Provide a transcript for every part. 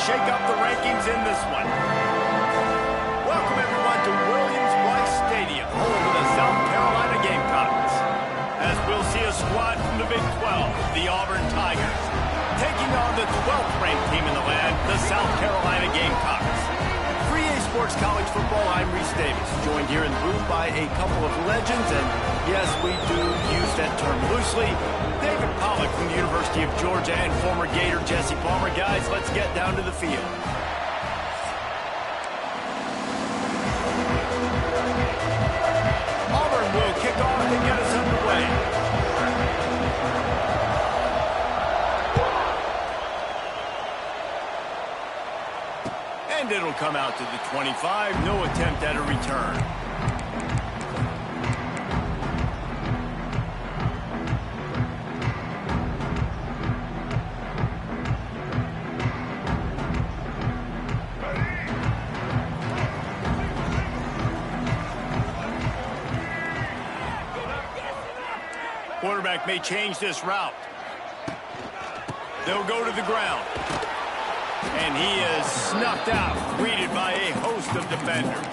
shake up the rankings in this one. Welcome, everyone, to Williams-Brice Stadium, home of the South Carolina Gamecocks. As we'll see a squad from the Big 12, the Auburn Tigers, taking on the 12th-ranked team in the land, the South Carolina Gamecocks. For EA Sports College Football, I'm Reese Davis, joined here in the booth by a couple of legends, and yes, we do use that term loosely. David Pollack from the University of Georgia and former Gator Jesse Palmer. Guys, let's get down to the field. Auburn will kick off to get us underway. And it'll come out to the 25. No attempt at a return. Quarterback may change this route. They'll go to the ground. And he is snuffed out, greeted by a host of defenders.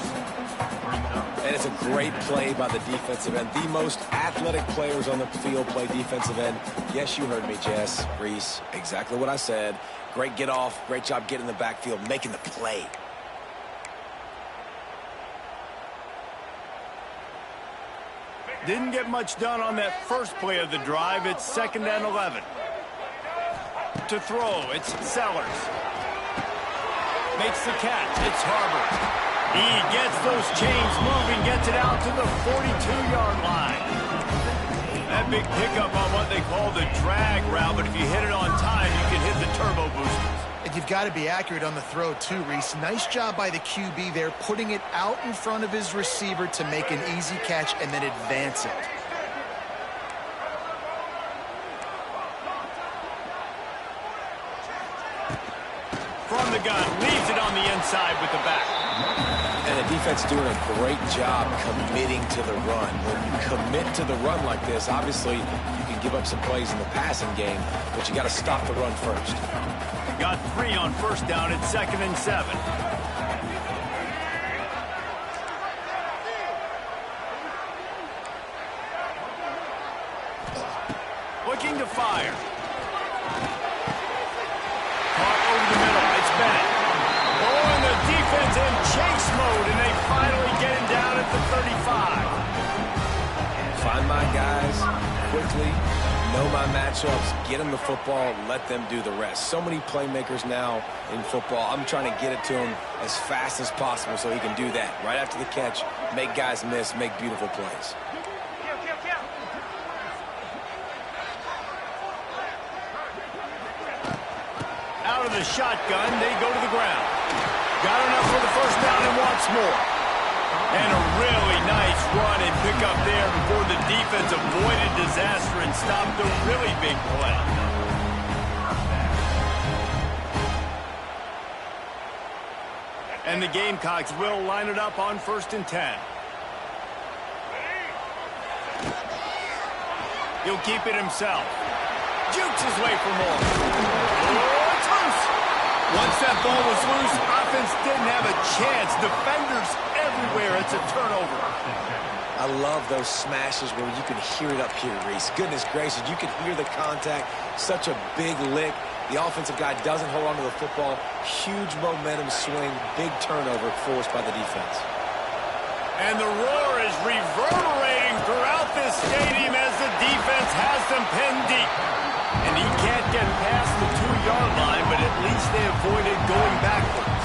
And it's a great play by the defensive end. The most athletic players on the field play defensive end. Yes, you heard me, Jess, Reese. Exactly what I said. Great get off. Great job getting in the backfield, making the play. Didn't get much done on that first play of the drive. It's 2nd and 11. To throw, it's Sellers. Makes the catch. It's Harbor. He gets those chains moving, gets it out to the 42-yard line. That big pickup on what they call the drag route, but if you hit it on time, you can hit the turbo boosters. And you've got to be accurate on the throw, too, Reese. Nice job by the QB there, putting it out in front of his receiver to make an easy catch and then advance it. From the gun, leaves it on the inside with the back. And the defense doing a great job committing to the run. When you commit to the run like this, obviously you can give up some plays in the passing game, but you got to stop the run first. Got 3 on first down at 2nd and 7. Looking to fire. Caught over the middle. It's Bennett. Oh, and the defense in chase mode, and they finally get him down at the 35. Find my guys quickly. Know my matchups, get them the football, let them do the rest. So many playmakers now in football. I'm trying to get it to him as fast as possible so he can do that. Right after the catch, make guys miss, make beautiful plays. Out of the shotgun, they go to the ground. Got enough for the first down and wants more. And a really nice run and pick up there before the defense avoided disaster and stopped a really big play. And the Gamecocks will line it up on 1st and 10. He'll keep it himself. Jukes his way for more. Oh, it's loose. Once that ball was loose, offense didn't have a chance. Defenders everywhere. It's a turnover. I love those smashes where you can hear it up here, Reese. Goodness gracious, you can hear the contact. Such a big lick. The offensive guy doesn't hold on to the football. Huge momentum swing. Big turnover forced by the defense. And the roar is reverberating throughout this stadium as the defense has them pinned deep. And he can't get past the 2-yard line, but at least they avoided going backwards.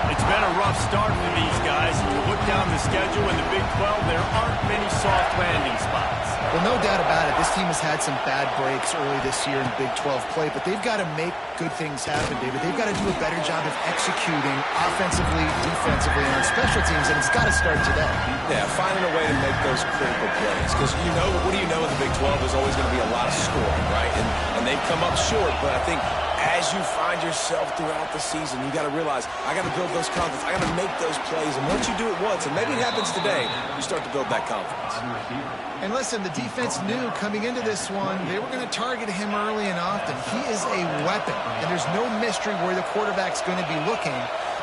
It's been a rough start for these guys. If you look down the schedule in the Big 12, there aren't many soft landing spots. Well, no doubt about it. This team has had some bad breaks early this year in Big 12 play, but they've got to make good things happen, David. They've got to do a better job of executing offensively, defensively, and on special teams, and it's got to start today. Yeah, finding a way to make those critical plays. Because, you know, what do you know in the Big 12? There's always going to be a lot of scoring, right? And they've come up short, but I think As you find yourself throughout the season, you got to realize, I got to build those confidence. I got to make those plays. And once you do it once, and maybe it happens today, you start to build that confidence. And listen, the defense knew coming into this one, they were going to target him early and often. He is a weapon, and there's no mystery where the quarterback's going to be looking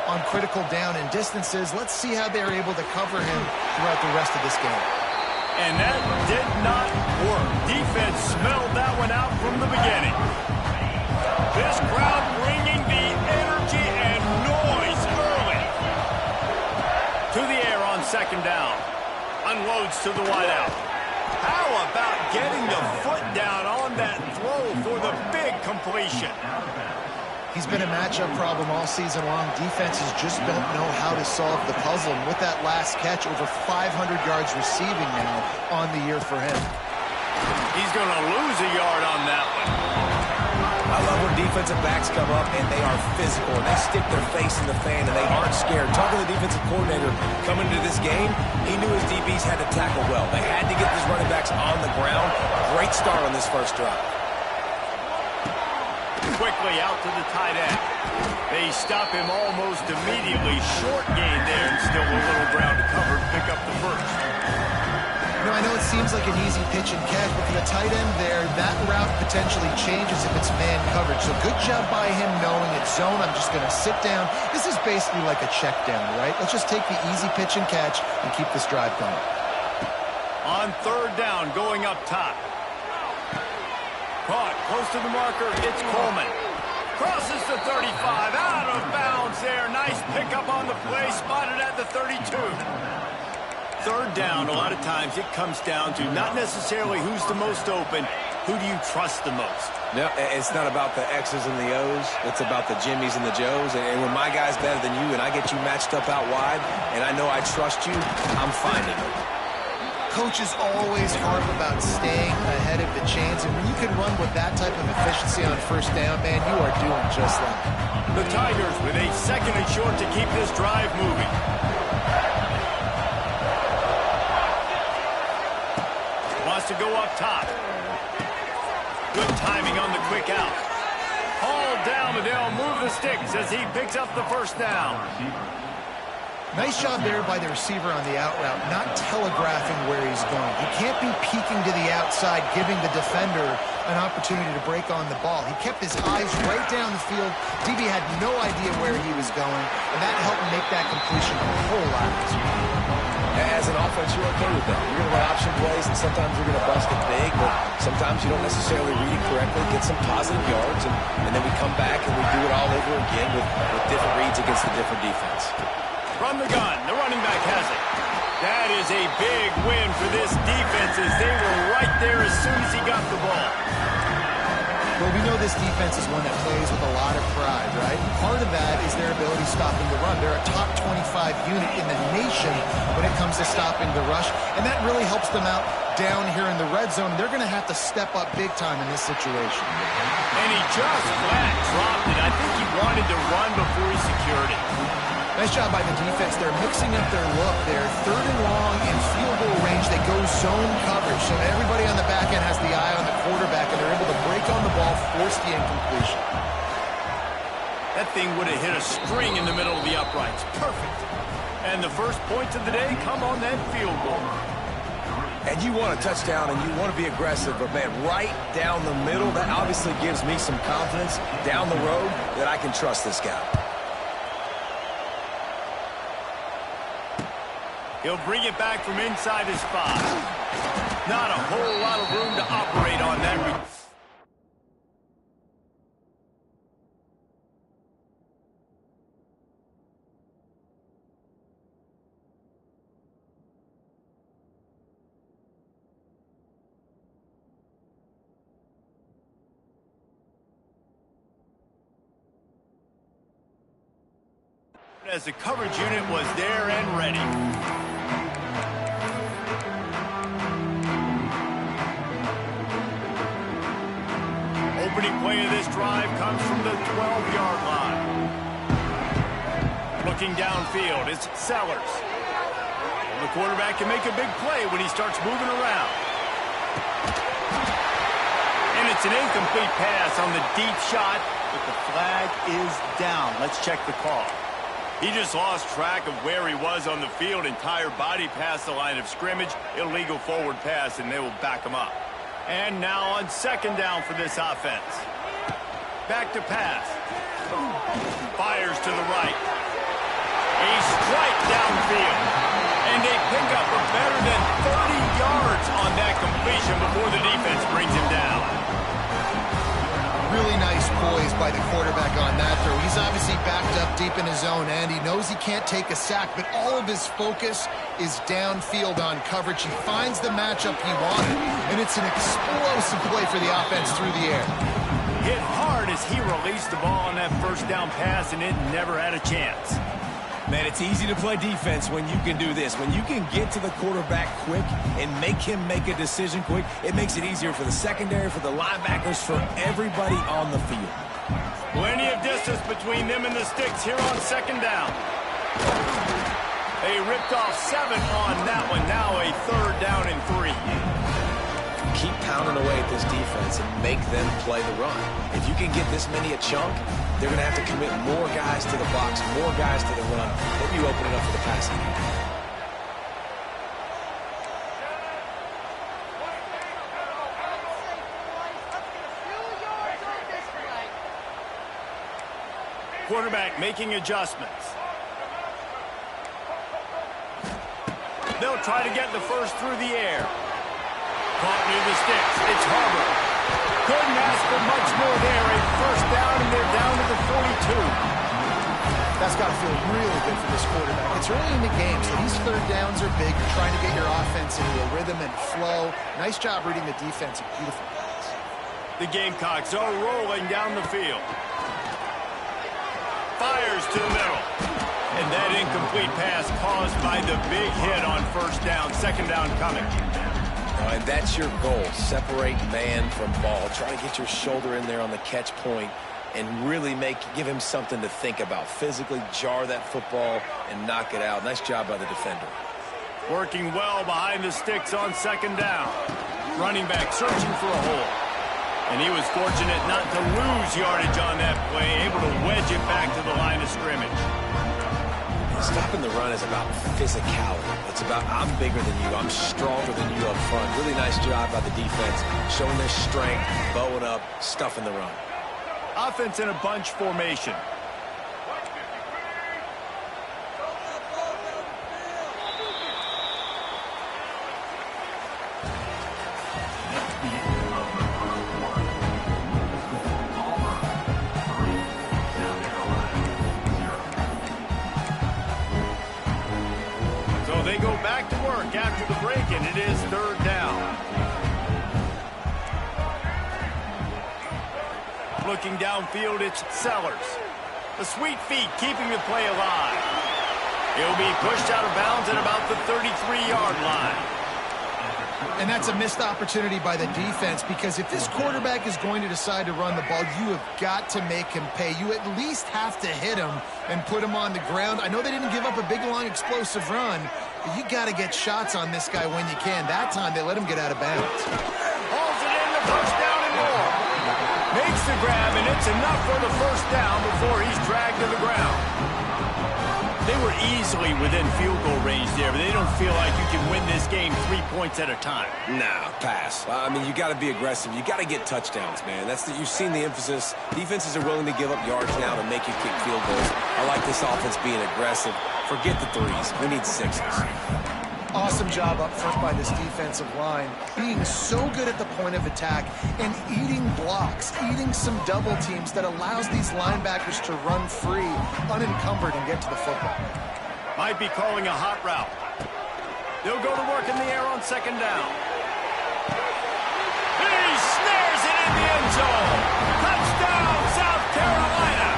on critical down and distances. Let's see how they're able to cover him throughout the rest of this game. And that did not work. Defense smelled that one out from the beginning. This crowd bringing the energy and noise early. To the air on second down. Unloads to the wideout. How about getting the foot down on that throw for the big completion? He's been a matchup problem all season long. Defenses just don't know how to solve the puzzle. And with that last catch, over 500 yards receiving now on the year for him. He's going to lose a yard on that one. I love when defensive backs come up and they are physical. And they stick their face in the fan and they aren't scared. Talking to the defensive coordinator coming into this game, he knew his DBs had to tackle well. They had to get these running backs on the ground. Great start on this first drive. Quickly out to the tight end. They stop him almost immediately. Short gain there and still a little ground to cover to pick up the first. You know, I know it seems like an easy pitch and catch, but for the tight end there, that route potentially changes if it's man coverage. So good job by him knowing it's zone. I'm just going to sit down. This is basically like a check down, right? Let's just take the easy pitch and catch and keep this drive going. On third down, going up top. Caught close to the marker. It's Coleman. Crosses the 35. Out of bounds there. Nice pickup on the play. Spotted at the 32. Third down, a lot of times it comes down to not necessarily who's the most open. Who do you trust the most? No, it's not about the X's and the O's. It's about the Jimmies and the Joes. And when my guy's better than you and I get you matched up out wide and I know I trust you, I'm finding it. Coaches always harp about staying ahead of the chains, and when you can run with that type of efficiency on first down, man, you are doing just that. The Tigers with a second and short to keep this drive moving. Wants to go up top. Good timing on the quick out. Hauled down, but they'll move the sticks as he picks up the first down. Nice job there by the receiver on the out route, not telegraphing where he's going. He can't be peeking to the outside, giving the defender an opportunity to break on the ball. He kept his eyes right down the field. DB had no idea where he was going, and that helped make that completion a whole lot easier. As an offense, you're okay with that. You're going to run option plays, and sometimes you're going to bust it big, but sometimes you don't necessarily read it correctly, get some positive yards, and then we come back and we do it all over again with different reads against the different defense. From the gun, the running back has it. That is a big win for this defense as they were right there as soon as he got the ball. Well, we know this defense is one that plays with a lot of pride, right? Part of that is their ability stopping the run. They're a top 25 unit in the nation when it comes to stopping the rush, and that really helps them out down here in the red zone. They're going to have to step up big time in this situation. And he just flat dropped it. I think he wanted to run before he secured it. Nice job by the defense. They're mixing up their look. They're third and long in field goal range. They go zone coverage. So everybody on the back end has the eye on the quarterback, and they're able to break on the ball, force the incompletion. That thing would have hit a string in the middle of the uprights. Perfect. And the first points of the day come on that field goal. And you want a touchdown and you want to be aggressive, but man, right down the middle, that obviously gives me some confidence down the road that I can trust this guy. He'll bring it back from inside his 5. Not a whole lot of room to operate on that. As the coverage unit was there and ready. Opening play of this drive comes from the 12-yard line. Looking downfield, it's Sellers. And the quarterback can make a big play when he starts moving around. And it's an incomplete pass on the deep shot, but the flag is down. Let's check the call. He just lost track of where he was on the field. Entire body past the line of scrimmage. Illegal forward pass, and they will back him up. And now on second down for this offense. Back to pass. Fires to the right. A strike downfield. And they pick up for better than 30 yards on that completion before the defense brings him down. Really nice poise by the quarterback on that throw. He's obviously backed up deep in his own end. He knows he can't take a sack, but all of his focus is downfield on coverage. He finds the matchup he wanted, and it's an explosive play for the offense through the air. Hit hard as he released the ball on that first down pass, and it never had a chance. Man, it's easy to play defense when you can do this. When you can get to the quarterback quick and make him make a decision quick, it makes it easier for the secondary, for the linebackers, for everybody on the field. Plenty of distance between them and the sticks here on second down. They ripped off 7 on that one. Now a third down and 3. Keep pounding away at this defense and make them play the run. If you can get this many a chunk, they're going to have to commit more guys to the box, more guys to the run. Then you open it up for the passing game. Quarterback making adjustments. They'll try to get the first through the air. Caught near the sticks. It's Harbour. Couldn't ask for much more there. A first down, and they're down to the 42. That's got to feel really good for this quarterback. It's early in the game, so these third downs are big. You're trying to get your offense into a rhythm and flow. Nice job reading the defense. Beautiful pass. The Gamecocks are rolling down the field. Fires to the middle. And that incomplete pass caused by the big hit on first down. Second down coming. And that's your goal. Separate man from ball. Try to get your shoulder in there on the catch point and really give him something to think about. Physically jar that football and knock it out. Nice job by the defender. Working well behind the sticks on second down. Running back searching for a hole. And he was fortunate not to lose yardage on that play, able to wedge it back to the line of scrimmage. Stopping the run is about physicality. It's about I'm bigger than you, I'm stronger than you up front. Really nice job by the defense, showing their strength, bowing up, stuffing the run. Offense in a bunch formation. So they go back to work after the break, and it is third down. Looking downfield, it's Sellers. The sweet feet keeping the play alive. He'll be pushed out of bounds at about the 33-yard line. And that's a missed opportunity by the defense, because if this quarterback is going to decide to run the ball, you have got to make him pay. You at least have to hit him and put him on the ground. I know they didn't give up a big, long, explosive run, but you got to get shots on this guy when you can. That time, they let him get out of bounds. Hauls it in, the first down and more. Makes the grab, and it's enough for the first down before he's dragged to the ground. They were easily within field goal range there, but they don't feel like you can win this game 3 points at a time. Nah, pass. I mean, you got to be aggressive. You got to get touchdowns, man. You've seen the emphasis. Defenses are willing to give up yards now to make you kick field goals. I like this offense being aggressive. Forget the threes. We need sixes. Awesome job up front by this defensive line, being so good at the point of attack and eating blocks, eating some double teams that allows these linebackers to run free, unencumbered, and get to the football. Might be calling a hot route. They'll go to work in the air on second down. He snares it in the end zone. Touchdown, South Carolina.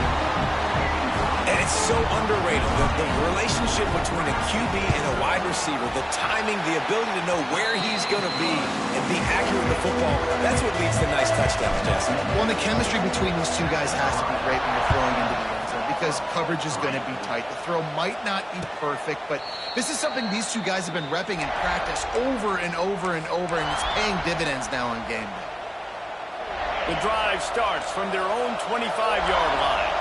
And it's so underrated. The relationship between a QB and a wide receiver, the timing, the ability to know where he's going to be and be accurate with the football, that's what leads to nice touchdowns, Jesse. Well, and the chemistry between these two guys has to be great when you're throwing into the end zone, because coverage is going to be tight. The throw might not be perfect, but this is something these two guys have been repping in practice over and over and over, and it's paying dividends now on game day. The drive starts from their own 25-yard line.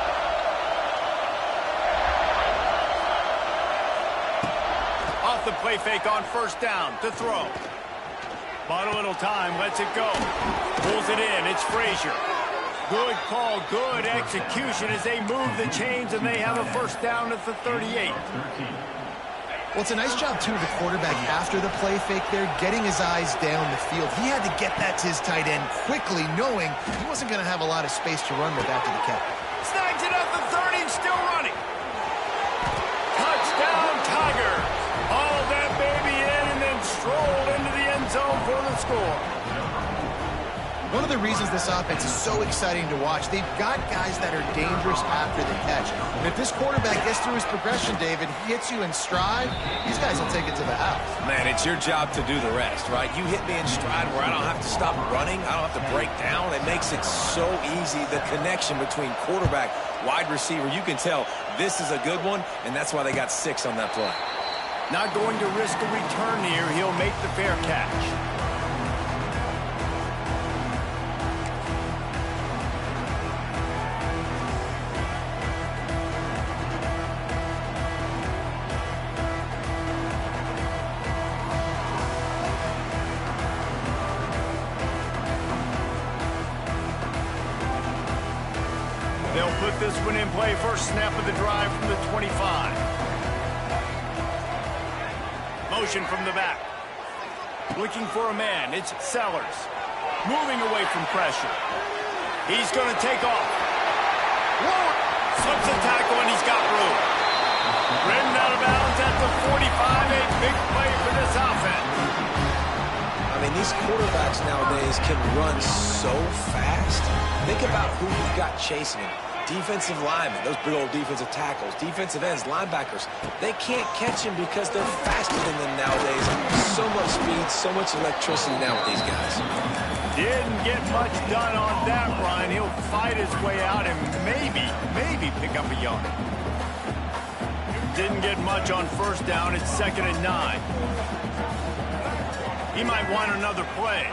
Off the play fake on first down to throw. Bought a little time, lets it go. Pulls it in, it's Frazier. Good call, good execution as they move the chains and they have a first down at the 38. Well, it's a nice job, too, of the quarterback after the play fake there, getting his eyes down the field. He had to get that to his tight end quickly, knowing he wasn't going to have a lot of space to run with after the catch. Snags it at the 30 and still running. Touchdown, Tigers. Hauled that baby in and then strolled into the end zone for the score. One of the reasons this offense is so exciting to watch, they've got guys that are dangerous after the catch. And if this quarterback gets through his progression, David, he hits you in stride, these guys will take it to the house. Man, it's your job to do the rest, right? You hit me in stride where I don't have to stop running. I don't have to break down. It makes it so easy. The connection between quarterback, wide receiver, you can tell this is a good one, and that's why they got 6 on that play. Not going to risk a return here. He'll make the fair catch. They'll put this one in play. First snap of the drive from the 25. Motion from the back. Looking for a man. It's Sellers. Moving away from pressure. He's going to take off. Whoa! Slips a tackle and he's got room. Ridden out of bounds at the 45. A big play for this offense. I mean, these quarterbacks nowadays can run so fast. Think about who you've got chasing him. Defensive linemen, those big old defensive tackles, defensive ends, linebackers. They can't catch him because they're faster than them nowadays. So much speed, so much electricity now with these guys. Didn't get much done on that run. He'll fight his way out and maybe pick up a yard. Didn't get much on first down. It's 2nd and 9. He might want another play.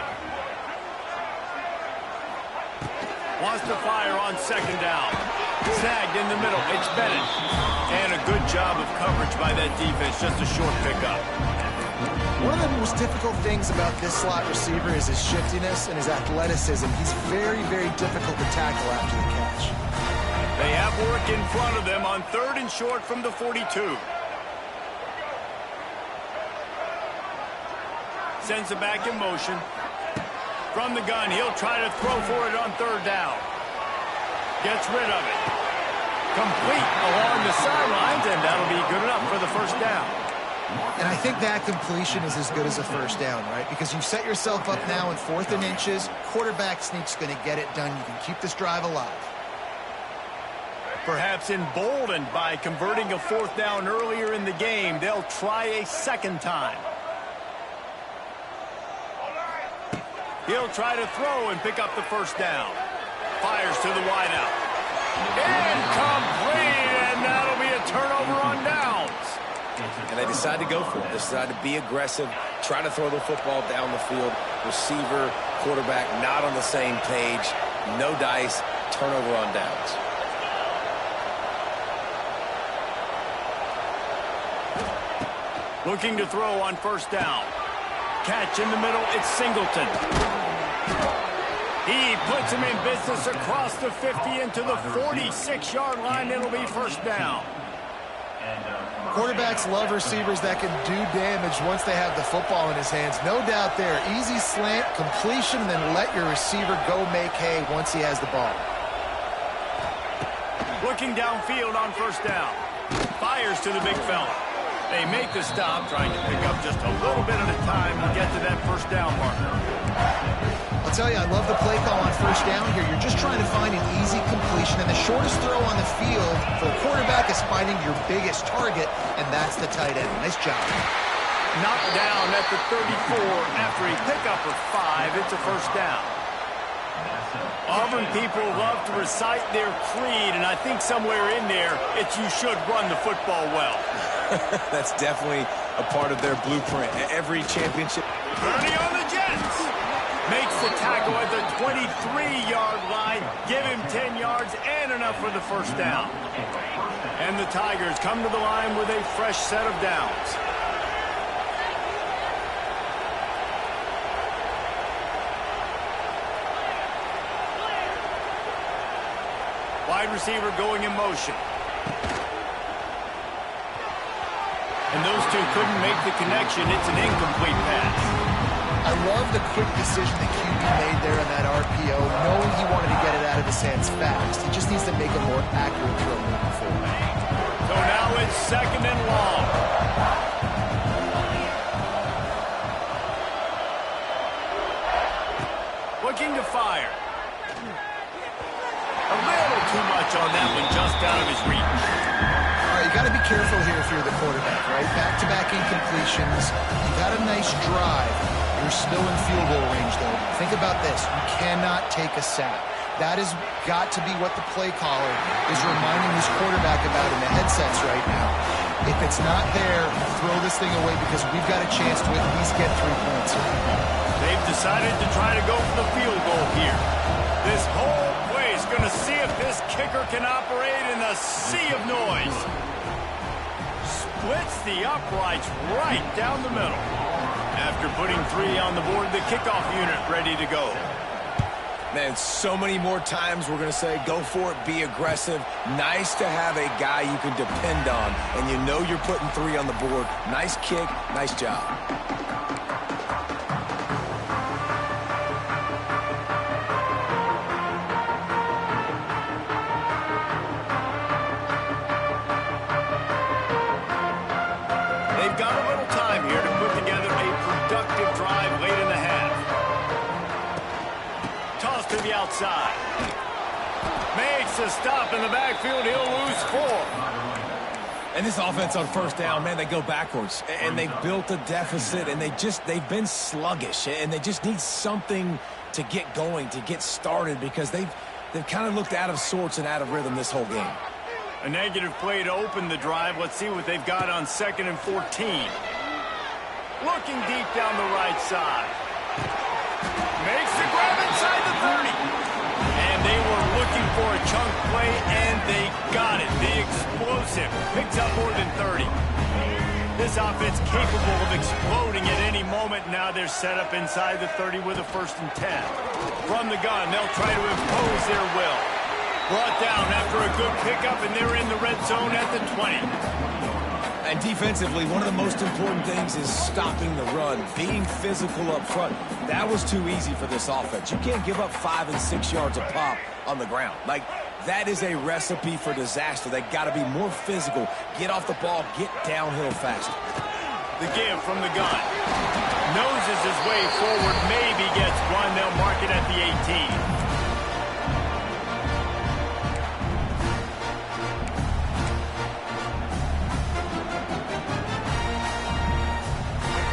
Wants to fire on 2nd down. Snagged in the middle. It's Bennett. And a good job of coverage by that defense. Just a short pickup. One of the most difficult things about this slot receiver is his shiftiness and his athleticism. He's very, very difficult to tackle after the catch. They have work in front of them on 3rd and short from the 42. Sends it back in motion. From the gun, he'll try to throw for it on 3rd down. Gets rid of it. Complete along the sidelines, and that'll be good enough for the first down. And I think that completion is as good as a first down, right? Because you've set yourself up now in 4th and inches. Quarterback sneak's going to get it done. You can keep this drive alive. Perhaps emboldened by converting a 4th down earlier in the game, they'll try a 2nd time. He'll try to throw and pick up the first down. Fires to the wideout. Incomplete, and that'll be a turnover on downs. And they decide to go for it. They decide to be aggressive, try to throw the football down the field. Receiver, quarterback, not on the same page. No dice, turnover on downs. Looking to throw on first down. Catch in the middle, it's Singleton. He puts him in business across the 50 into the 46-yard line. It'll be first down. Quarterbacks love receivers that can do damage once they have the football in his hands. No doubt there. Easy slant, completion, and then let your receiver go make hay once he has the ball. Looking downfield on first down. Fires to the big fella. They make the stop, trying to pick up just a little bit at a time to get to that first down marker. I'll tell you, I love the play call on first down here. You're just trying to find an easy completion, and the shortest throw on the field for a quarterback is finding your biggest target, and that's the tight end. Nice job. Knocked down at the 34 after a pickup of 5. It's a first down. Auburn people love to recite their creed, and I think somewhere in there, it's you should run the football well. That's definitely a part of their blueprint. Every championship. Bernie on the Jets. Makes the tackle at the 23-yard line. Give him 10 yards and enough for the first down. And the Tigers come to the line with a fresh set of downs. Wide receiver going in motion. And those two couldn't make the connection. It's an incomplete pass. I love the quick decision that QB made there on that RPO, knowing he wanted to get it out of his hands fast. He just needs to make a more accurate throw moving forward. So now it's 2nd and long. Looking to fire. A little too much on that one, just out of his reach. All right, you got to be careful here if you're the quarterback, right? Back-to-back incompletions. You got a nice drive. You're still in field goal range, though. Think about this. You cannot take a sack. That has got to be what the play caller is reminding his quarterback about in the headsets right now. If it's not there, throw this thing away because we've got a chance to at least get 3 points here. They've decided to try to go for the field goal here. This whole play is going to see if this kicker can operate in a sea of noise. Splits the uprights right down the middle. After putting 3 on the board, the kickoff unit ready to go. Man, so many more times we're going to say, go for it, be aggressive. Nice to have a guy you can depend on, and you know you're putting 3 on the board. Nice kick, nice job. They've got a little time here to put together a productive drive late in the half. Toss to the outside. Makes a stop in the backfield. He'll lose 4. And this offense on first down, man, they go backwards. And they've built a deficit, and they've been sluggish. And they just need something to get going, to get started, because they've kind of looked out of sorts and out of rhythm this whole game. A negative play to open the drive. Let's see what they've got on 2nd and 14. Looking deep down the right side. Makes the grab inside the 30. And they were looking for a chunk play, and they got it. The explosive picks up more than 30. This offense capable of exploding at any moment. Now they're set up inside the 30 with a 1st and 10. From the gun, they'll try to impose their will. Brought down after a good pickup, and they're in the red zone at the 20. And defensively, one of the most important things is stopping the run, being physical up front. That was too easy for this offense. You can't give up 5 and 6 yards a pop on the ground. Like, that is a recipe for disaster. They got to be more physical, get off the ball, get downhill faster. The give from the gun. Noses his way forward, maybe gets 1. They'll mark it at the 18.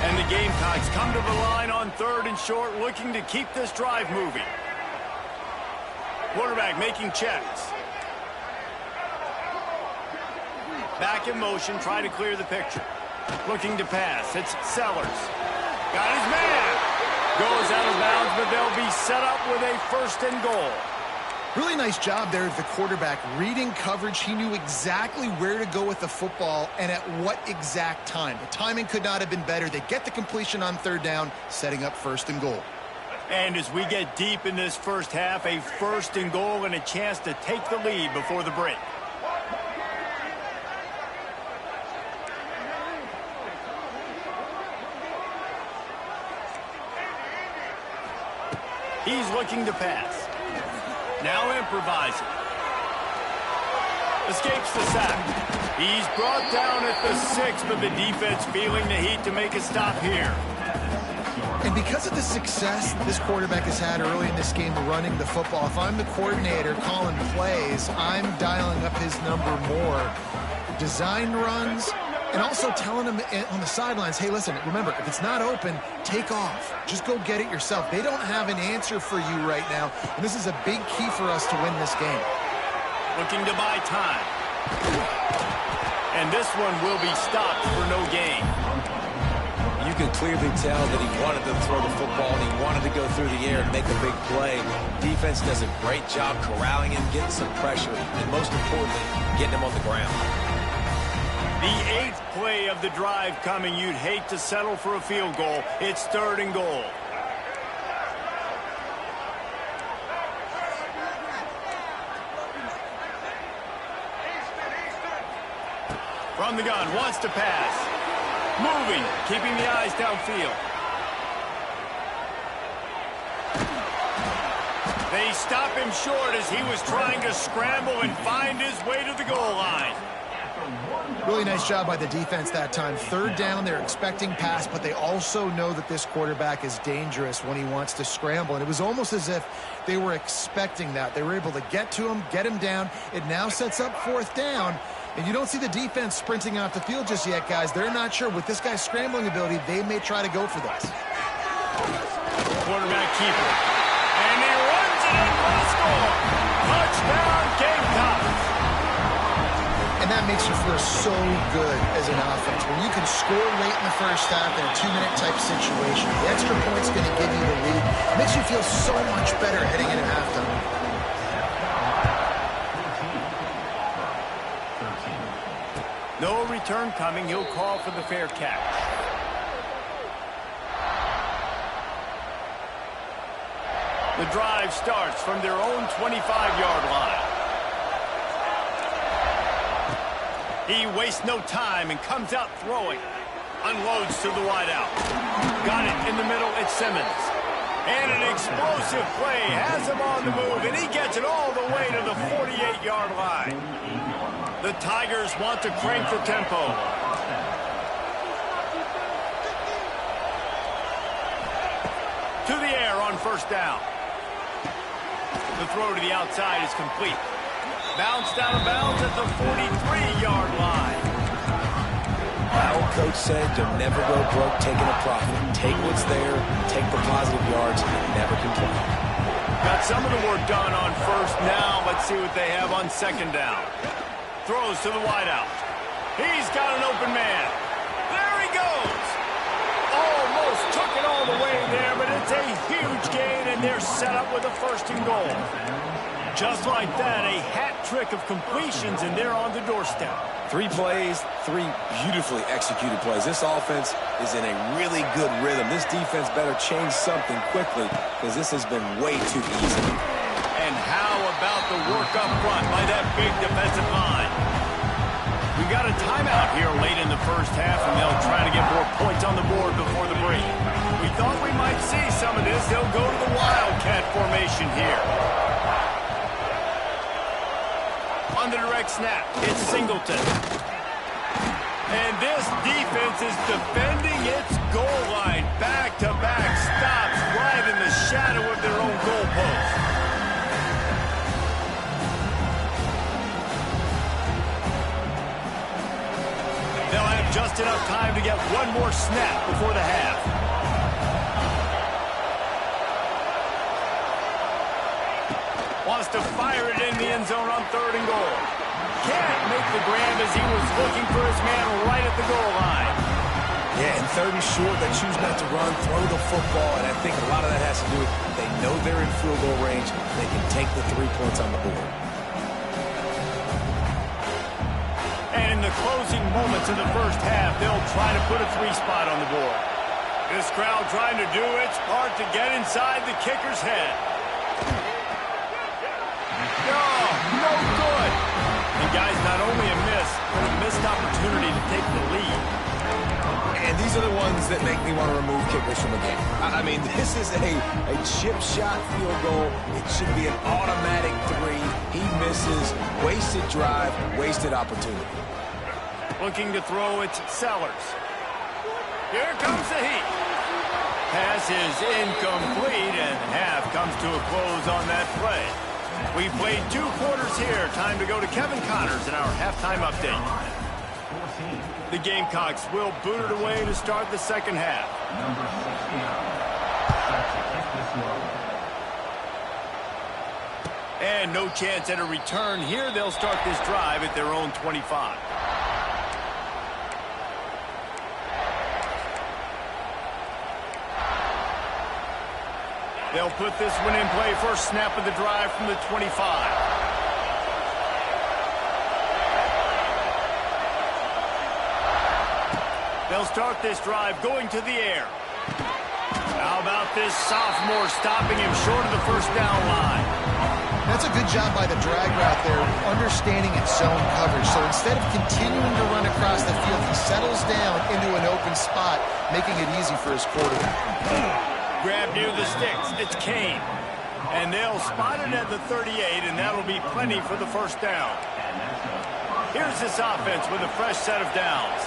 And the Gamecocks come to the line on 3rd and short, looking to keep this drive moving. Quarterback making checks. Back in motion, try to clear the picture. Looking to pass. It's Sellers. Got his man. Goes out of bounds, but they'll be set up with a 1st and goal. Really nice job there of the quarterback. Reading coverage, he knew exactly where to go with the football and at what exact time. The timing could not have been better. They get the completion on 3rd down, setting up 1st and goal. And as we get deep in this first half, a 1st and goal and a chance to take the lead before the break. He's looking to pass. Now improvising. Escapes the sack. He's brought down at the 6, but the defense feeling the heat to make a stop here. And because of the success this quarterback has had early in this game running the football, if I'm the coordinator calling plays, I'm dialing up his number more. Design runs, and also telling him on the sidelines, hey, listen, remember, if it's not open, take off. Just go get it yourself. They don't have an answer for you right now, and this is a big key for us to win this game. Looking to buy time. And this one will be stopped for no gain. You You could clearly tell that he wanted to throw the football and he wanted to go through the air and make a big play. Defense does a great job corralling him, getting some pressure, and most importantly, getting him on the ground. The 8th play of the drive coming. You'd hate to settle for a field goal. It's 3rd and goal. From the gun, wants to pass. Moving, keeping the eyes downfield. They stop him short as he was trying to scramble and find his way to the goal line. Really nice job by the defense that time. 3rd down, they're expecting pass, but they also know that this quarterback is dangerous when he wants to scramble. And it was almost as if they were expecting that. They were able to get to him, get him down. It now sets up 4th down. And you don't see the defense sprinting off the field just yet, guys. They're not sure. With this guy's scrambling ability, they may try to go for this. Quarterback keeper. And he runs it in for the score. Touchdown, Gamecocks. And that makes you feel so good as an offense. When you can score late in the first half in a 2-minute type situation, the extra point's going to give you the lead. It makes you feel so much better heading into halftime. No return coming. He'll call for the fair catch. The drive starts from their own 25-yard line. He wastes no time and comes out throwing. Unloads to the wideout. Got it in the middle. It's Simmons. And an explosive play has him on the move, and he gets it all the way to the 48-yard line. The Tigers want to crank the tempo. To the air on 1st down. The throw to the outside is complete. Bounced out of bounds at the 43-yard line. My old coach said you'll never go broke taking a profit. Take what's there, take the positive yards, and never complain. Got some of the work done on 1st. Now let's see what they have on 2nd down. Throws to the wideout. He's got an open man. There he goes. Almost took it all the way there, but it's a huge gain, and they're set up with a 1st and goal. Just like that, a hat trick of completions, and they're on the doorstep. 3 plays, 3 beautifully executed plays. This offense is in a really good rhythm. This defense better change something quickly because this has been way too easy. And how about the work up front by that big defensive line? We got a timeout here late in the first half, and they'll try to get more points on the board before the break. We thought we might see some of this. They'll go to the Wildcat formation here. On the direct snap, it's Singleton. And this defense is defending its goal line. Back-to-back stops right in the shadow of their own goalpost. They'll have just enough time to get one more snap before the half. Wants to fire it in the end zone on 3rd and goal. Can't make the grab as he was looking for his man right at the goal line. Yeah, and 3rd and short, they choose not to run, throw the football, and I think a lot of that has to do with they know they're in field goal range. They can take the 3 points on the board. And in the closing moments of the first half, they'll try to put a 3 spot on the board. This crowd trying to do its part to get inside the kicker's head. No good. And guys, not only a miss, but a missed opportunity to take the lead. And these are the ones that make me want to remove kickers from the game. I mean, this is a chip shot field goal. It should be an automatic 3. He misses. Wasted drive, wasted opportunity. Looking to throw, it's Sellers. Here comes the heat. Pass is incomplete, and half comes to a close on that play. We've played 2 quarters here. Time to go to Kevin Connors in our halftime update. The Gamecocks will boot it away to start the second half. And no chance at a return here. They'll start this drive at their own 25. They'll put this one in play first snap of the drive from the 25. They'll start this drive going to the air. How about this sophomore stopping him short of the first down line? That's a good job by the drag route there, understanding its zone coverage. So instead of continuing to run across the field, he settles down into an open spot, making it easy for his quarterback. Grab near the sticks. It's Kane. And they'll spot it at the 38, and that'll be plenty for the first down. Here's this offense with a fresh set of downs.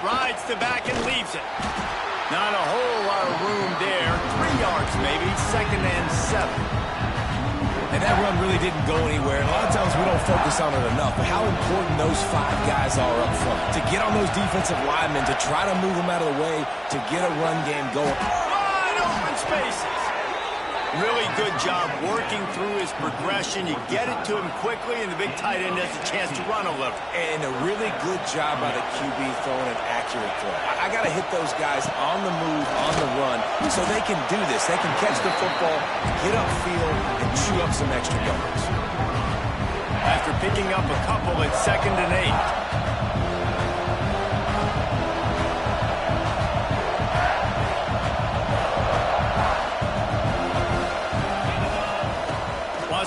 Rides the back and leaves it. Not a whole lot of room there. 3 yards maybe, 2nd and 7. And that run really didn't go anywhere. And a lot of times we don't focus on it enough. But how important those 5 guys are up front. To get on those defensive linemen, to try to move them out of the way, to get a run game going. Wide open spaces. Really good job working through his progression. You get it to him quickly, and the big tight end has a chance to run a little. And a really good job by the QB throwing an accurate throw. I got to hit those guys on the move, on the run, so they can do this. They can catch the football, get upfield, and chew up some extra yards. After picking up a couple, it's 2nd and 8.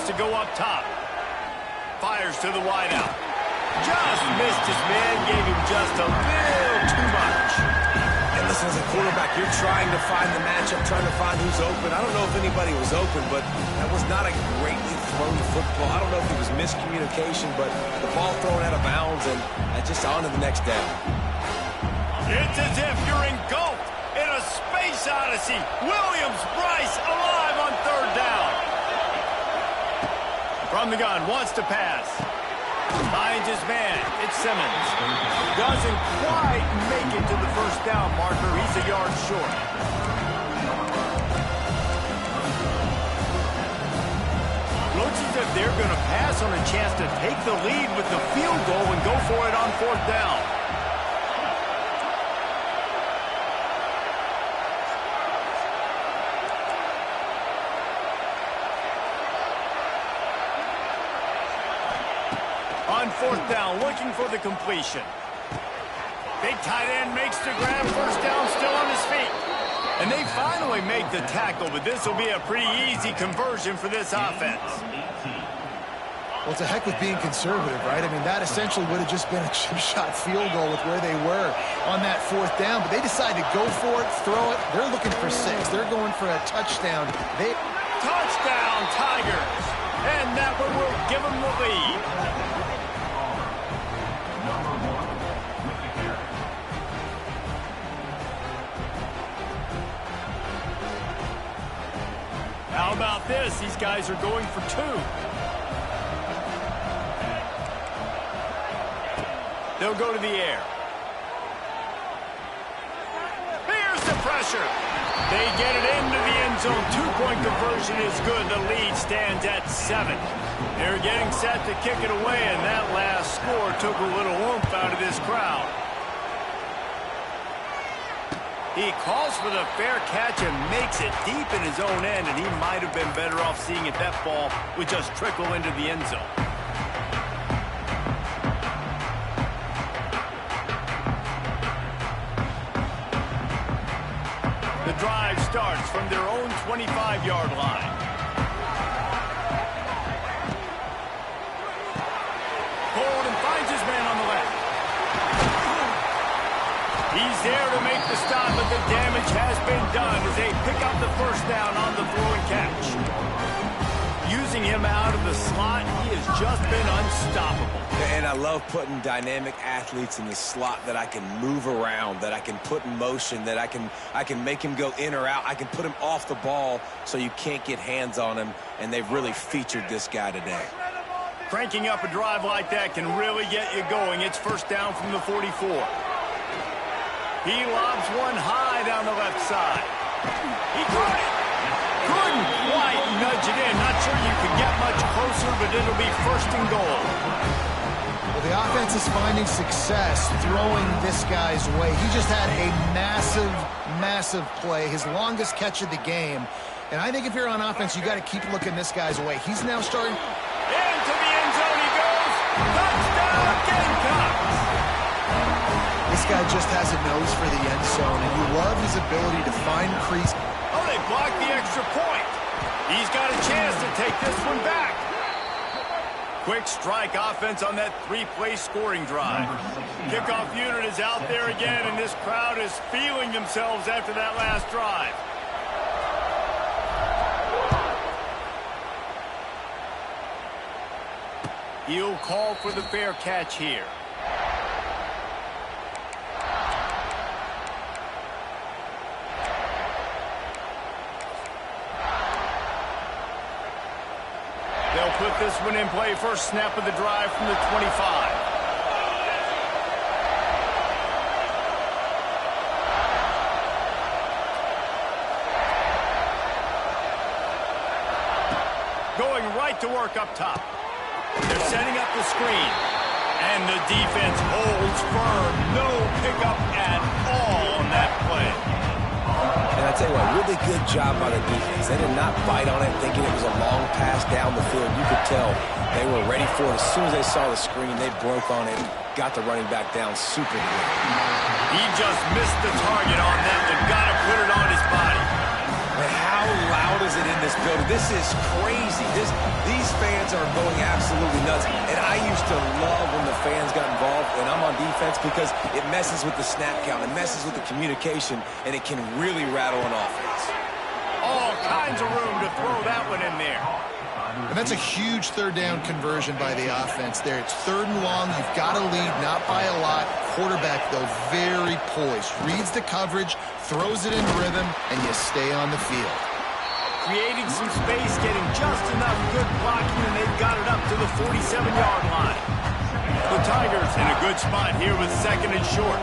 To go up top. Fires to the wideout. Just missed his man, gave him just a little too much. And listen, as a quarterback, you're trying to find the matchup, trying to find who's open. I don't know if anybody was open, but that was not a greatly thrown football. I don't know if it was miscommunication, but the ball thrown out of bounds and just on to the next down. It's as if you're engulfed in a space odyssey. Williams-Brice alive on 3rd down. From the gun, wants to pass. Finds his man. It's Simmons. Doesn't quite make it to the first down marker. He's a yard short. Looks as if they're going to pass on a chance to take the lead with the field goal and go for it on 4th down. On 4th down, looking for the completion. Big tight end makes the grab, first down, still on his feet. And they finally make the tackle, but this will be a pretty easy conversion for this offense. Well, it's a heck with being conservative, right? I mean, that essentially would have just been a chip shot field goal with where they were on that 4th down. But they decide to go for it, throw it. They're looking for 6. They're going for a touchdown. Touchdown, Tigers. And that one will give them the lead. How about this? These guys are going for 2. They'll go to the air. Here's the pressure. They get it into the end zone. 2-point conversion is good. The lead stands at 7. They're getting set to kick it away, and that last score took a little oomph out of this crowd. He calls for the fair catch and makes it deep in his own end, and he might have been better off seeing if that ball would just trickle into the end zone. The drive starts from their own 25-yard line. Forward and finds his man on the left. He's there to make the stop, but the damage has been done as they pick up the first down on the throw and catch. Using him out of the slot, he has just been unstoppable. And I love putting dynamic athletes in the slot that I can move around, that I can put in motion, that I can make him go in or out. I can put him off the ball so you can't get hands on him, and they've really featured this guy today. Cranking up a drive like that can really get you going. It's first down from the 44. He lobs one high down the left side. He caught it. Couldn't quite nudge it in. Not sure you could get much closer, but it'll be 1st and goal. Well, The offense is finding success throwing this guy's way. He just had a massive, massive play, his longest catch of the game. And I think if you're on offense, you got to keep looking this guy's way. He's now starting. Into the end zone he goes. Touchdown, Gamecocks! This guy just has a nose for the end zone, and you love his ability to find crease. Oh, they blocked the extra point. He's got a chance to take this one back. Quick strike offense on that three-play scoring drive. Kickoff unit is out there again, and this crowd is feeling themselves after that last drive. He'll call for the fair catch here. They'll put this one in play first snap of the drive from the 25. Going right to work up top. They're setting up the screen. And the defense holds firm. No pickup at all on that play. And I tell you what, really good job by the defense. They did not bite on it thinking it was a long pass down the field. You could tell they were ready for it. As soon as they saw the screen, they broke on it, got the running back down super quick. He just missed the target on that one. Got to put it on his body. Man, how loud is it in this building? This is crazy. These fans are going absolutely nuts. And I used to love when the fans got involved, and I'm on defense because it messes with the snap count. It messes with the communication, and it can really rattle an offense. All kinds of room to throw that one in there. And that's a huge third down conversion by the offense there. It's 3rd and long. You've got to lead, not by a lot. Quarterback, though, very poised. Reads the coverage, throws it in rhythm, and you stay on the field. Creating some space, getting just enough good blocking, and they've got it up to the 47-yard line. The Tigers in a good spot here with 2nd and short.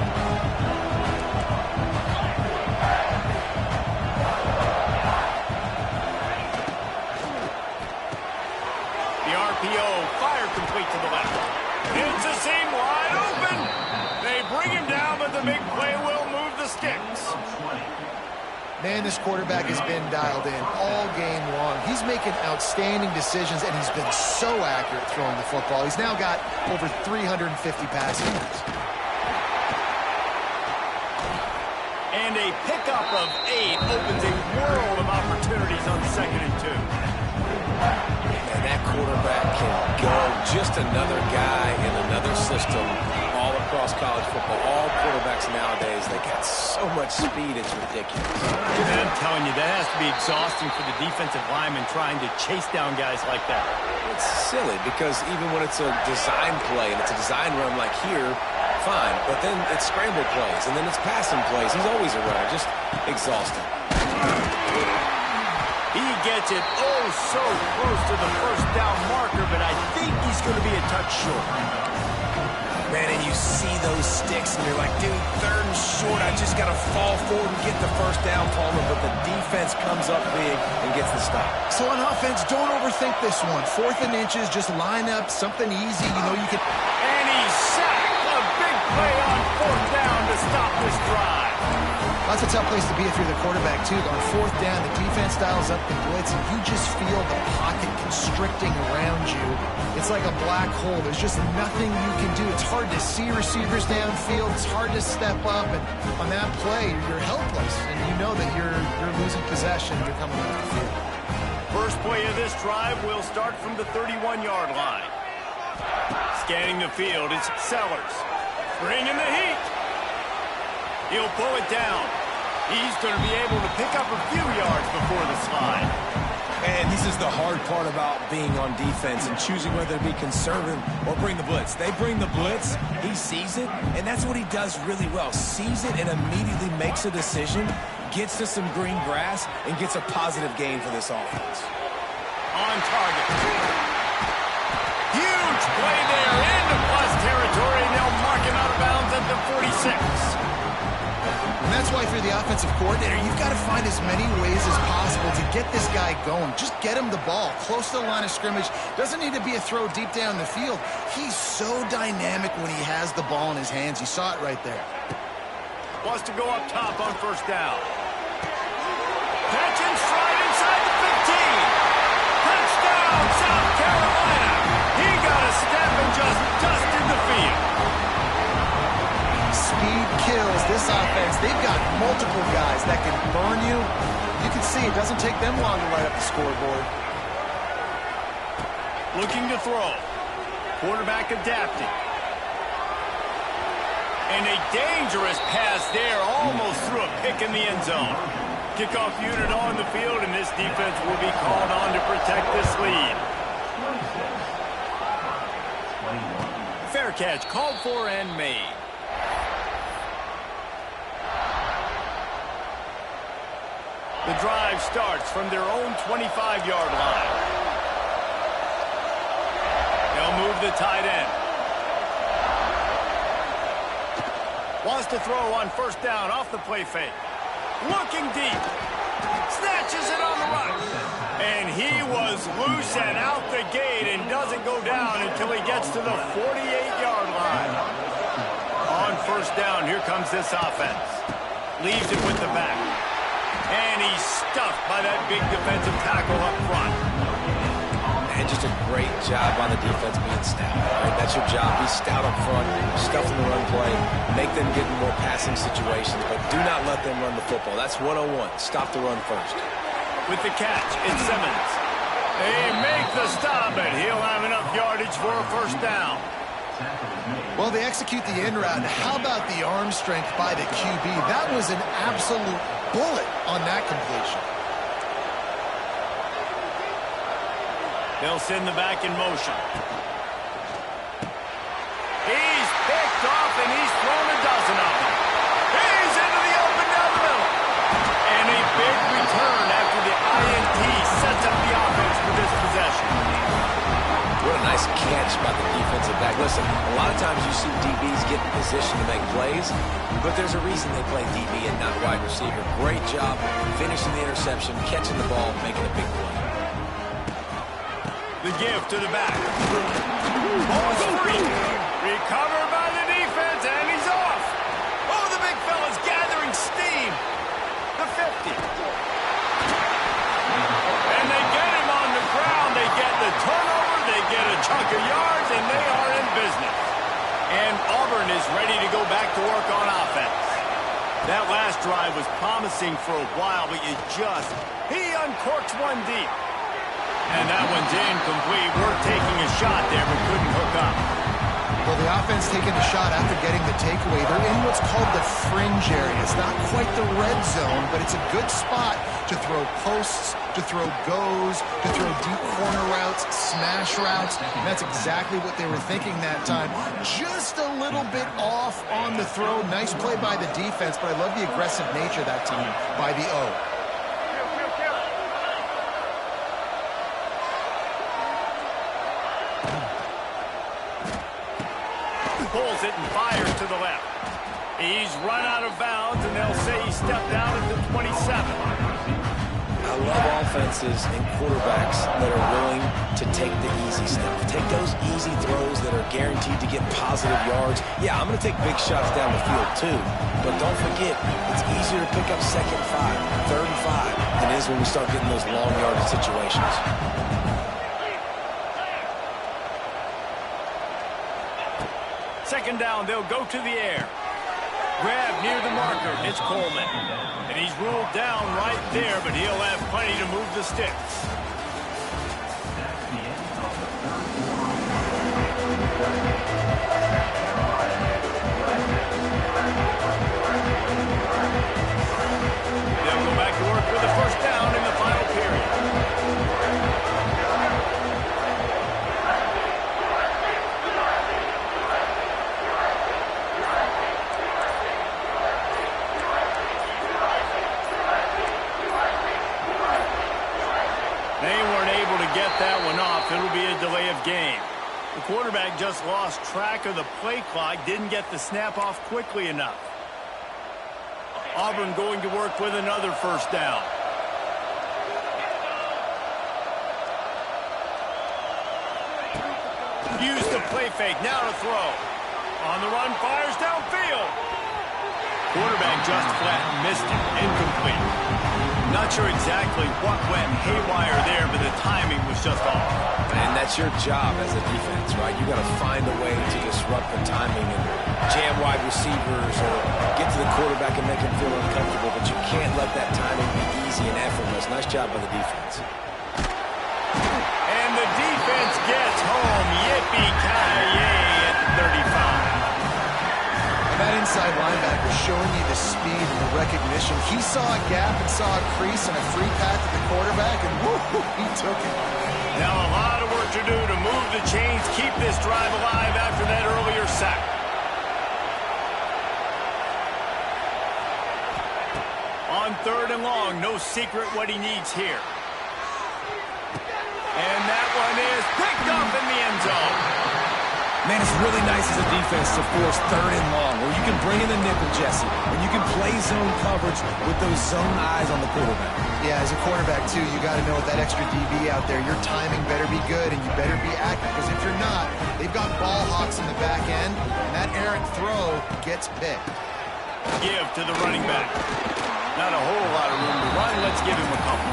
Fire complete to the left. It's a seam wide open. They bring him down, but the big play will move the sticks. Man, this quarterback has been dialed in all game long. He's making outstanding decisions, and he's been so accurate throwing the football. He's now got over 350 passing yards. And a pickup of 8 opens a world of opportunities on 2nd and 2. And that quarterback can go. Just another guy in another system all across college football. All quarterbacks nowadays, they got so much speed, it's ridiculous. And I'm telling you, that has to be exhausting for the defensive lineman trying to chase down guys like that. It's silly because even when it's a design play and it's a design run like here, fine. But then it's scramble plays and then it's passing plays. He's always around. Just exhausting. He gets it oh so close to the first down marker, but I think he's going to be a touch short. Man, and you see those sticks, and you're like, dude, 3rd and short, I just got to fall forward and get the first down, Palmer, but the defense comes up big and gets the stop. So on offense, don't overthink this one. 4th and inches, just line up something easy. You know you can. And he's sacked. A big play on 4th down to stop this drive. That's a tough place to be if you're the quarterback, too. On 4th down, the defense dials up the blitz, and you just feel the pocket constricting around you. It's like a black hole. There's just nothing you can do. It's hard to see receivers downfield. It's hard to step up, and on that play, you're helpless, and you know that you're losing possession and you're coming off the field. First play of this drive will start from the 31-yard line. Scanning the field, it's Sellers. Bringing the heat. He'll pull it down. He's going to be able to pick up a few yards before the slide. And this is the hard part about being on defense and choosing whether to be conservative or bring the blitz. They bring the blitz, he sees it, and that's what he does really well. Sees it and immediately makes a decision, gets to some green grass, and gets a positive gain for this offense. On target. Huge play there into plus territory, and they'll mark him out of bounds at the 46. And that's why if you're the offensive coordinator, you've got to find as many ways as possible to get this guy going. Just get him the ball close to the line of scrimmage. Doesn't need to be a throw deep down the field. He's so dynamic when he has the ball in his hands. You saw it right there. Wants to go up top on first down. Catch and stride inside the 15. Touchdown, South Carolina. He got a step and just dusted the field. Speed kills this offense. They've got multiple guys that can burn you. You can see it doesn't take them long to light up the scoreboard. Looking to throw. Quarterback adapting. And a dangerous pass there, almost threw a pick in the end zone. Kickoff unit on the field, and this defense will be called on to protect this lead. Fair catch, called for and made. The drive starts from their own 25-yard line. They'll move the tight end. Wants to throw on first down off the play fake. Looking deep. Snatches it on the run. And he was loose and out the gate and doesn't go down until he gets to the 48-yard line. On first down, here comes this offense. Leaves it with the back. And he's stuffed by that big defensive tackle up front. And just a great job on the defense being stout. Right? That's your job. Be stout up front, stuff in the run play, make them get in more passing situations, but do not let them run the football. That's 101. Stop the run first. With the catch, it's Simmons. They make the stop, and he'll have enough yardage for a first down. Well, they execute the end route. How about the arm strength by the QB? That was an absolute bullet on that completion. They'll send the back in motion. He's picked off, and he's thrown a dozen of them. He's into the open down the middle. And a big return after the INT sets up the offense for this possession. What a nice catch by the defensive back. Listen, a lot of times you see DBs get in position to make plays, but there's a reason they play DB and not wide receiver. Great job finishing the interception, catching the ball, making a big play. The give to the back. Ball's free. Recovered by the defense, and he's off. Oh, the big fella's gathering steam. The 50. And they get him on the ground. They get the turnover. They get a chunk of yards, and they are in business. And Auburn is ready to go back to work on offense. That last drive was promising for a while, but he uncorks one deep. And that one's incomplete. We're taking a shot there, but couldn't hook up. Well, the offense taking a shot after getting the takeaway. They're in what's called the fringe area. It's not quite the red zone, but it's a good spot to throw posts, to throw goes, to throw deep corner routes, smash routes. And that's exactly what they were thinking that time. Just a little bit off on the throw. Nice play by the defense, but I love the aggressive nature that time by the O. Pulls it and fires to the left. He's run out of bounds, and they'll say he stepped out at the 27. I love offenses and quarterbacks that are willing to take the easy stuff. Take those easy throws that are guaranteed to get positive yards. Yeah, I'm going to take big shots down the field too, but don't forget, it's easier to pick up second 5, third and 5 than it is when we start getting those long yardage situations. Second down, they'll go to the air. Grab near the marker, it's Coleman. And he's ruled down right there, but he'll have plenty to move the sticks. They'll go back to work with a first down in the final period. Get that one off. It'll be a delay of game. The quarterback just lost track of the play clock, didn't get the snap off quickly enough. Auburn going to work with another first down. Use the play fake, now to throw. On the run, fires downfield. Quarterback just flat missed it, incomplete. Not sure exactly what went haywire there, but the timing was just off. And that's your job as a defense, right? You got to find a way to disrupt the timing and jam wide receivers or get to the quarterback and make him feel uncomfortable, but you can't let that timing be easy and effortless. Nice job by the defense. And the defense gets home. Yippee-ki-yay at the 35. That inside linebacker showing you the speed and the recognition. He saw a gap and saw a crease and a free path to the quarterback, and woo, he took it. Now a lot of work to do to move the chains, keep this drive alive after that earlier sack. On 3rd and long, no secret what he needs here. And that one is picked up in the end zone. Man, it's really nice as a defense to force 3rd and long, where you can bring in the nickel, Jesse, and you can play zone coverage with those zone eyes on the quarterback. Yeah, as a quarterback, too, you got to know with that extra DB out there, your timing better be good and you better be accurate, because if you're not, they've got ball hawks in the back end, and that errant throw gets picked. Give to the running back. Not a whole lot of room to run. Let's give him a couple.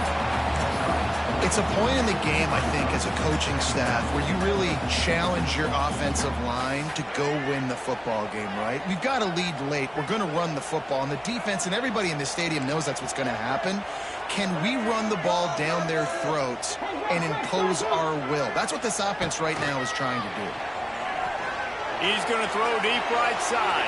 It's a point in the game, I think, as a coaching staff where you really challenge your offensive line to go win the football game, right? We've got to lead late. We're going to run the football. And the defense and everybody in the stadium knows that's what's going to happen. Can we run the ball down their throats and impose our will? That's what this offense right now is trying to do. He's going to throw deep right side.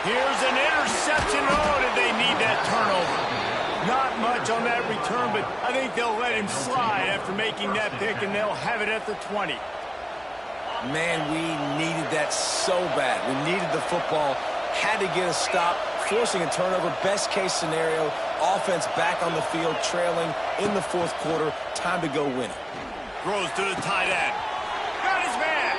Here's an interception. Oh, did they need that turnover? Not much on that return, but I think they'll let him slide after making that pick, and they'll have it at the 20. Man, we needed that so bad. We needed the football, had to get a stop, forcing a turnover. Best case scenario, offense back on the field, trailing in the 4th quarter. Time to go win it. Throws to the tight end. Got his man.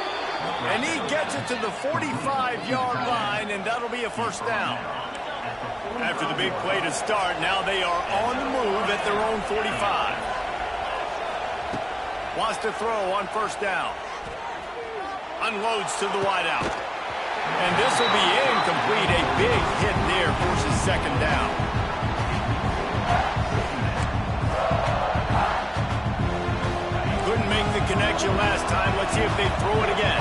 And he gets it to the 45-yard line, and that'll be a first down. After the big play to start, now they are on the move at their own 45. Wants to throw on first down. Unloads to the wideout. And this will be incomplete. A big hit there forces second down. Couldn't make the connection last time. Let's see if they throw it again.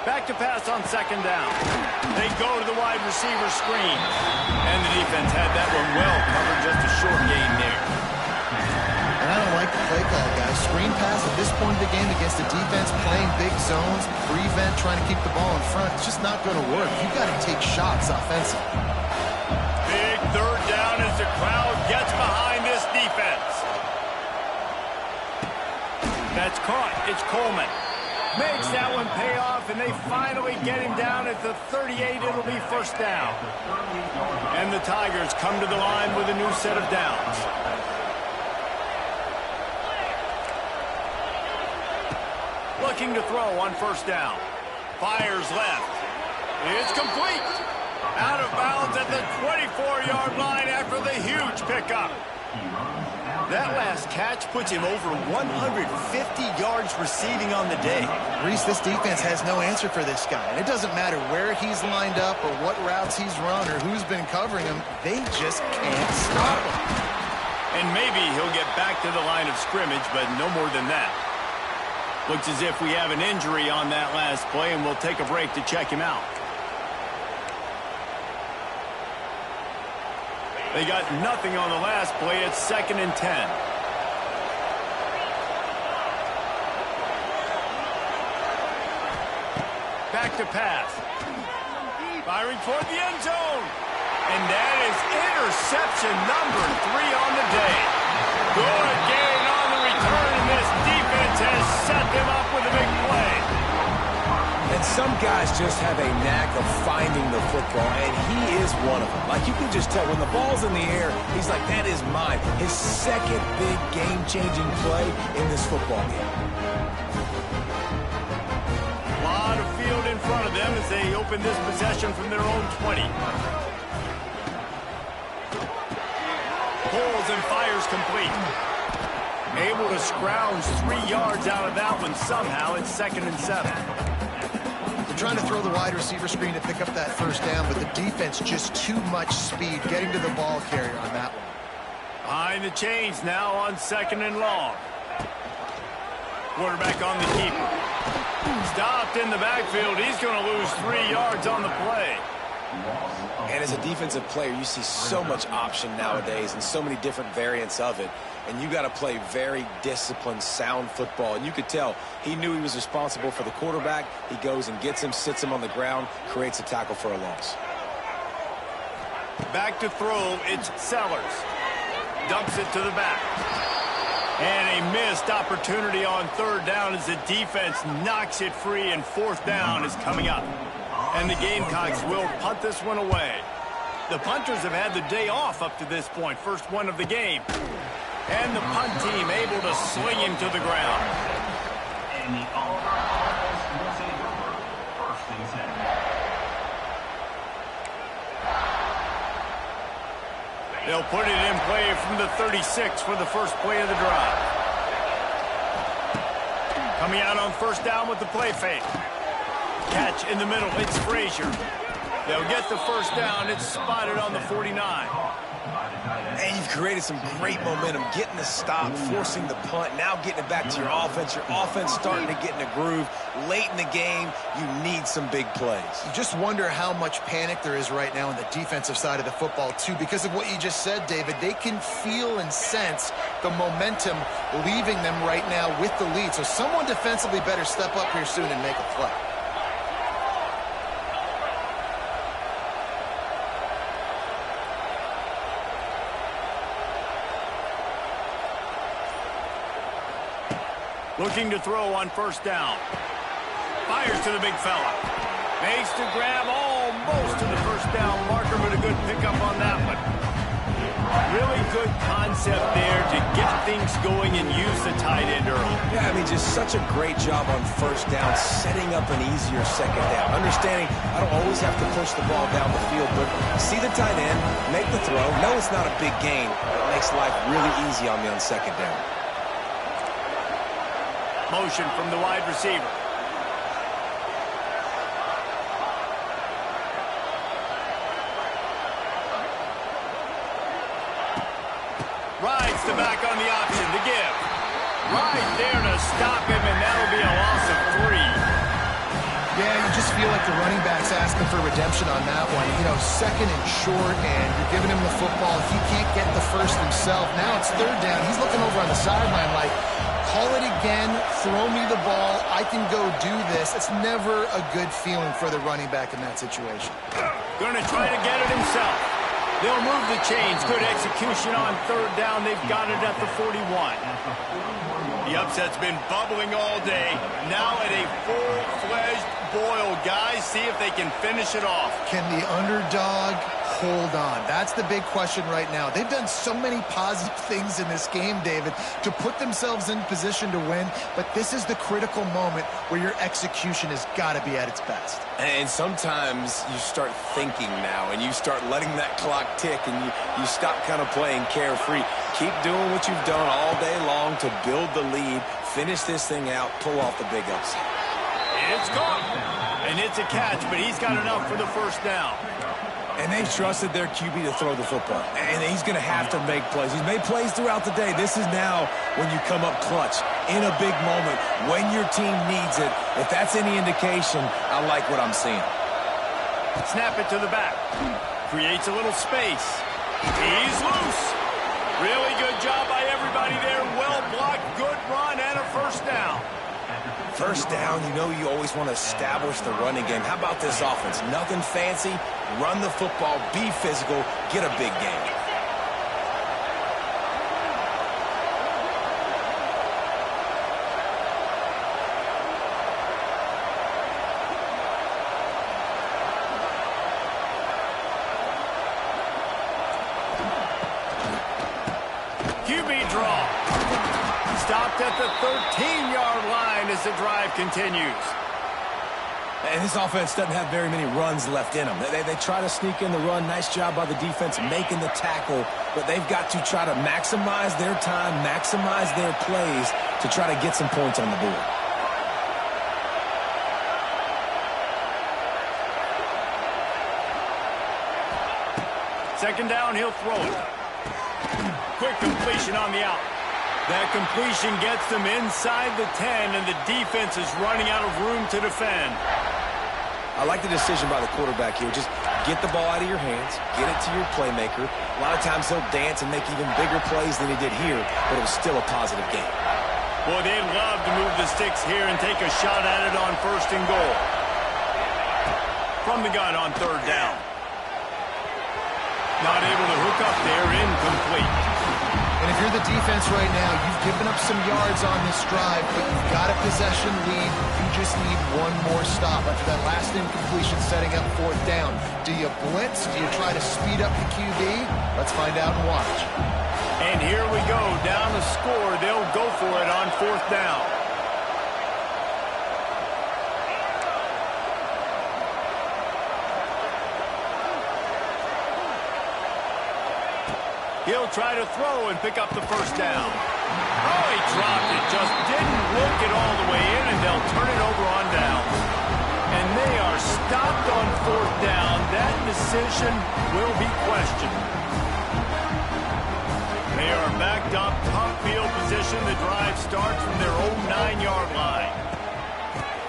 Back to pass on second down. They go to the wide receiver screen. And the defense had that one well covered, just a short gain there. And I don't like the play call, guys. Screen pass at this point of the game against a defense playing big zones, prevent, trying to keep the ball in front. It's just not going to work. You've got to take shots offensively. Big 3rd down as the crowd gets behind this defense. That's caught. It's Coleman. Makes that one pay off, and they finally get him down at the 38. It'll be first down. And the Tigers come to the line with a new set of downs. Looking to throw on first down. Fires left. It's complete. Out of bounds at the 24-yard line after the huge pickup. That last catch puts him over 150 yards receiving on the day. Reese, this defense has no answer for this guy. And it doesn't matter where he's lined up or what routes he's run or who's been covering him. They just can't stop him. And maybe he'll get back to the line of scrimmage, but no more than that. Looks as if we have an injury on that last play, and we'll take a break to check him out. They got nothing on the last play. It's 2nd and 10. Back to pass. Firing toward the end zone. And that is interception number 3 on the day. Good gain on the return, and this defense has set them up with a big play. And And some guys just have a knack of finding the football, and he is one of them. Like, you can just tell when the ball's in the air, he's like, that is mine. His second big game-changing play in this football game. A lot of field in front of them as they open this possession from their own 20. Pulls and fires complete. Able to scrounge 3 yards out of that one somehow. It's 2nd and 7. They're trying to throw the wide receiver screen to pick up that first down, but the defense just too much speed getting to the ball carrier on that one. Behind the chains now on 2nd and long. Quarterback on the keeper. Stopped in the backfield. He's going to lose 3 yards on the play. And as a defensive player, you see so much option nowadays and so many different variants of it. And you got to play very disciplined, sound football. And you could tell he knew he was responsible for the quarterback. He goes and gets him, sits him on the ground, creates a tackle for a loss. Back to throw, it's Sellers. Dumps it to the back. And a missed opportunity on 3rd down as the defense knocks it free, and 4th down is coming up. And the Gamecocks will punt this one away. The punters have had the day off up to this point. First one of the game. And the punt team able to swing him to the ground. And the Auburn offense will take over 1st and 10. They'll put it in play from the 36 for the first play of the drive. Coming out on 1st down with the play fake. Catch in the middle, it's Frazier. They'll get the 1st down. It's spotted on the 49. And you've created some great momentum, getting the stop, forcing the punt, now getting it back to your offense. Your offense starting to get in a groove. Late in the game, you need some big plays. You just wonder how much panic there is right now on the defensive side of the football, too, because of what you just said, David. They can feel and sense the momentum leaving them right now with the lead. So someone defensively better step up here soon and make a play. Looking to throw on 1st down. Fires to the big fella. Makes to grab almost to the 1st down marker, but a good pickup on that one. Really good concept there to get things going and use the tight end early. Yeah, I mean, just such a great job on 1st down, setting up an easier 2nd down. Understanding I don't always have to push the ball down the field, but see the tight end, make the throw. No, it's not a big gain. It makes life really easy on me on 2nd down. Motion from the wide receiver. Rides the back on the option to give. Right there to stop him, and that'll be a loss of 3. Yeah, you just feel like the running back's asking for redemption on that one. You know, 2nd and short, and you're giving him the football. If he can't get the first himself, now it's 3rd down. He's looking over on the sideline like, call it again, throw me the ball, I can go do this. It's never a good feeling for the running back in that situation. Going to try to get it himself. They'll move the chains. Good execution on 3rd down. They've got it at the 41. The upset's been bubbling all day. Now at a full-fledged boil. Guys, see if they can finish it off. Can the underdog hold on? That's the big question right now. They've done so many positive things in this game, David, to put themselves in position to win, but this is the critical moment where your execution has got to be at its best. And sometimes you start thinking now, and you start letting that clock tick, and you stop kind of playing carefree. Keep doing what you've done all day long to build the lead, finish this thing out, pull off the big upset. It's caught, and it's a catch, but he's got enough for the 1st down. And they've trusted their QB to throw the football. And he's going to have to make plays. He's made plays throughout the day. This is now when you come up clutch in a big moment when your team needs it. If that's any indication, I like what I'm seeing. Snap it to the back. Creates a little space. He's loose. Really good job by everybody there. Well blocked, good run, and a 1st down. 1st down, you know you always want to establish the running game. How about this offense? Nothing fancy. Run the football, be physical, get a big game. at the 13-yard line as the drive continues. And this offense doesn't have very many runs left in them. They try to sneak in the run. Nice job by the defense making the tackle. But they've got to try to maximize their time, maximize their plays to try to get some points on the board. Second down, he'll throw it. Quick completion on the out. That completion gets them inside the 10, and the defense is running out of room to defend. I like the decision by the quarterback here. Just get the ball out of your hands, get it to your playmaker. A lot of times he'll dance and make even bigger plays than he did here, but it was still a positive game. Boy, they'd love to move the sticks here and take a shot at it on 1st and goal. From the gun on 3rd down. Not able to hook up there, incomplete. And if you're the defense right now, you've given up some yards on this drive, but you've got a possession lead. You just need one more stop after that last incompletion setting up 4th down. Do you blitz? Do you try to speed up the QB? Let's find out and watch. And here we go, down to score. They'll go for it on 4th down. He'll try to throw and pick up the 1st down. Oh, he dropped it. Just didn't look it all the way in, and they'll turn it over on down. And they are stopped on 4th down. That decision will be questioned. They are backed up, top field position. The drive starts from their own 9-yard line.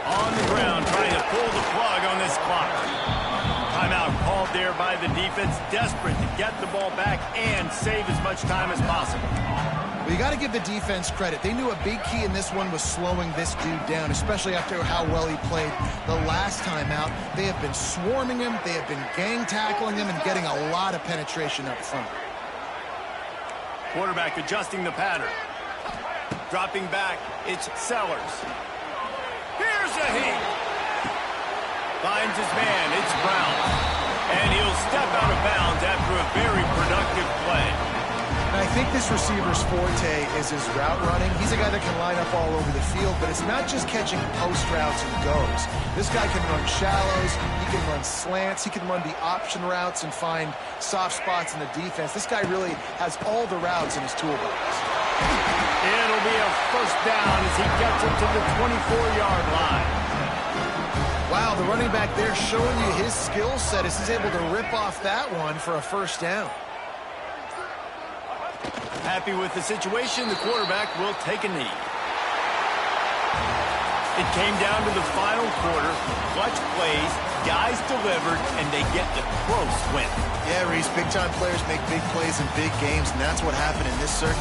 On the ground, trying to pull the plug on this clock. Timeout called there by the defense, desperate to get the ball back and save as much time as possible. Well, you got to give the defense credit. They knew a big key in this one was slowing this dude down, especially after how well he played the last time out. They have been swarming him, they have been gang tackling him, and getting a lot of penetration up front. Quarterback adjusting the pattern. Dropping back, it's Sellers. Here's a heat. Finds his man, it's Brown. And he'll step out of bounds after a very productive play. And I think this receiver's forte is his route running. He's a guy that can line up all over the field, but it's not just catching post routes and goes. This guy can run shallows, he can run slants, he can run the option routes and find soft spots in the defense. This guy really has all the routes in his toolbox. It'll be a 1st down as he gets him to the 24-yard line. Wow, the running back there showing you his skill set as he's able to rip off that one for a 1st down. Happy with the situation, the quarterback will take a knee. It came down to the final quarter. Clutch plays, guys delivered, and they get the close win. Yeah, Reese, big-time players make big plays in big games, and that's what happened in this circuit.